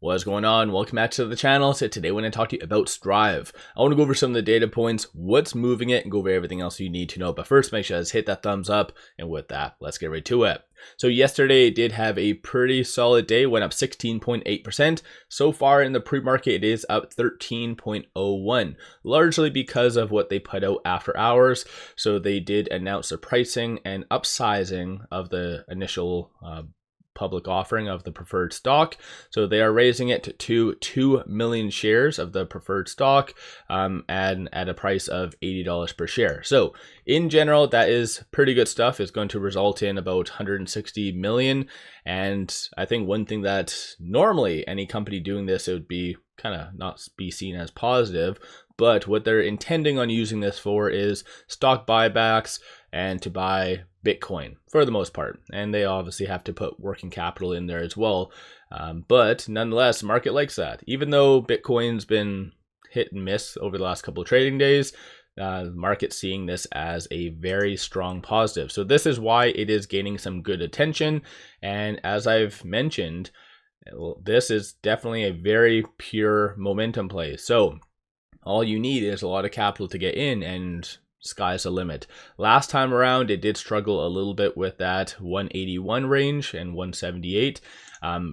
What's going on? Welcome back to the channel. So today when I talk to you about Strive, I want to go over some of the data points, what's moving it, and go over everything else you need to know. But first, make sure to hit that thumbs up. And with that, let's get right to it. So yesterday it did have a pretty solid day, went up 16.8%. So far in the pre-market, it is up 13.01, largely because of what they put out after hours. So they did announce the pricing and upsizing of the initial public offering of the preferred stock. So they are raising it to 2 million shares of the preferred stock and at a price of $80 per share. So in general, that is pretty good stuff. It's going to result in about 160 million. And I think one thing that normally any company doing this, it would be kind of not be seen as positive, but what they're intending on using this for is stock buybacks and to buy Bitcoin for the most part. And they obviously have to put working capital in there as well. But nonetheless, the market likes that. Even though Bitcoin's been hit and miss over the last couple of trading days, the market's seeing this as a very strong positive. So this is why it is gaining some good attention. And as I've mentioned, this is definitely a very pure momentum play. So all you need is a lot of capital to get in, and sky's the limit. Last time around, it did struggle a little bit with that 181 range and 178.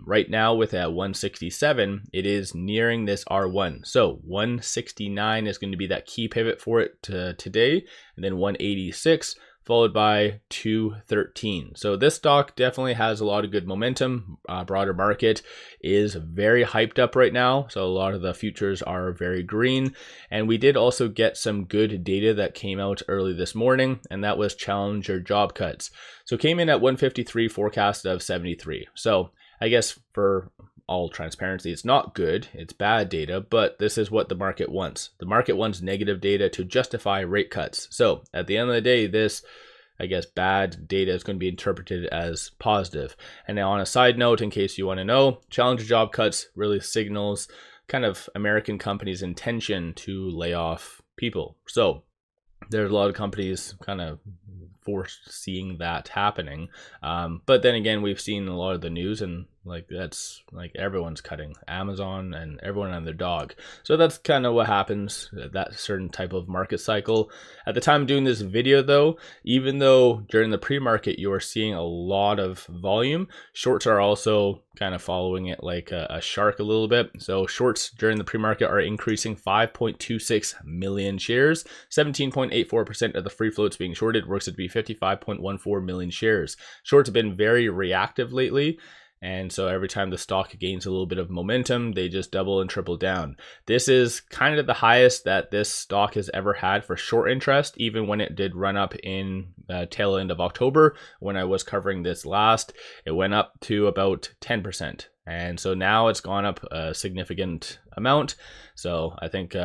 Right now with that 167, it is nearing this R1. So 169 is going to be that key pivot for it today, and then 186 followed by 213. So this stock definitely has a lot of good momentum. Broader market is very hyped up right now. So a lot of the futures are very green. And we did also get some good data that came out early this morning, and that was challenger job cuts. So came in at 153, forecast of 73. So I guess for all transparency, it's not good, it's bad data, but this is what the market wants. The market wants negative data to justify rate cuts. So at the end of the day, this, I guess, bad data is going to be interpreted as positive. And now on a side note, in case you want to know, challenger job cuts really signals kind of American companies' intention to lay off people. So there's a lot of companies kind of foreseeing that happening. But then again, we've seen a lot of the news, and like that's like everyone's cutting, Amazon and everyone and their dog. So that's kind of what happens, that certain type of market cycle. At the time of doing this video though, even though during the pre-market you are seeing a lot of volume, shorts are also kind of following it like a shark a little bit. So shorts during the pre-market are increasing 5.26 million shares. 17.84% of the free floats being shorted works to be 55.14 million shares. Shorts have been very reactive lately. And so every time the stock gains a little bit of momentum, they just double and triple down. This is kind of the highest that this stock has ever had for short interest, even when it did run up in the tail end of October. When I was covering this last, it went up to about 10%. And so now it's gone up a significant amount. So I think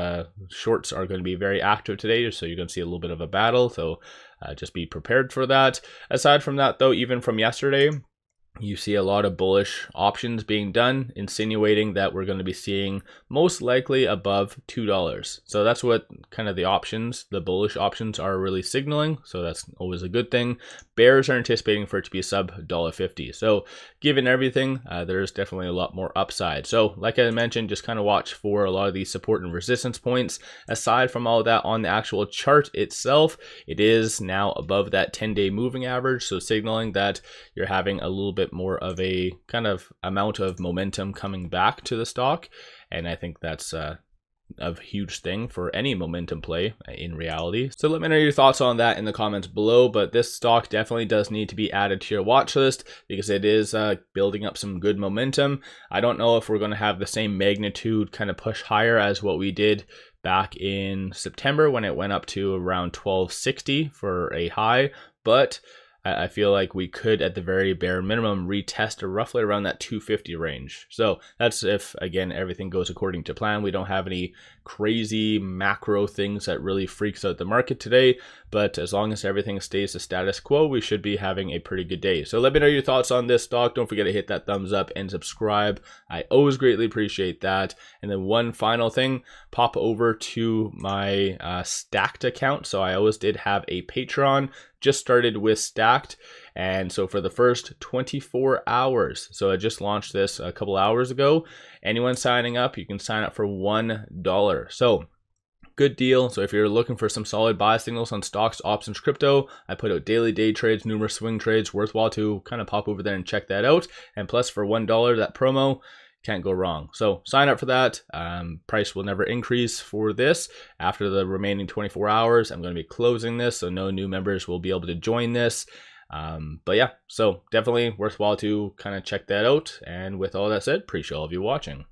shorts are going to be very active today. So you're going to see a little bit of a battle. So just be prepared for that. Aside from that though, even from yesterday, you see a lot of bullish options being done, insinuating that we're going to be seeing most likely above $2. So that's what kind of the options, the bullish options are really signaling. So that's always a good thing. Bears are anticipating for it to be sub $1.50. So given everything, there's definitely a lot more upside. So like I mentioned, just kind of watch for a lot of these support and resistance points. Aside from all of that, on the actual chart itself, it is now above that 10-day moving average. So signaling that you're having a little bit more of a kind of amount of momentum coming back to the stock. And I think that's a huge thing for any momentum play in reality. So let me know your thoughts on that in the comments below. But this stock definitely does need to be added to your watch list because it is building up some good momentum. I don't know if we're going to have the same magnitude kind of push higher as what we did back in September when it went up to around 1260 for a high, but I feel like we could, at the very bare minimum, retest roughly around that 250 range. So that's if, again, everything goes according to plan. We don't have any crazy macro things that really freaks out the market today, but as long as everything stays the status quo, we should be having a pretty good day. So let me know your thoughts on this stock. Don't forget to hit that thumbs up and subscribe. I always greatly appreciate that. And then one final thing, pop over to my Stacked account. So I always did have a Patreon, just started with Stacked, And so for the first 24 hours, so I just launched this a couple hours ago, anyone signing up, you can sign up for $1. So good deal. So if you're looking for some solid buy signals on stocks, options, crypto, I put out daily day trades, numerous swing trades, worthwhile to kind of pop over there and check that out. And plus for $1, that promo, can't go wrong. So sign up for that. Price will never increase for this. After the remaining 24 hours, I'm going to be closing this, so no new members will be able to join this. But yeah, so definitely worthwhile to kind of check that out. And with all that said, appreciate all of you watching.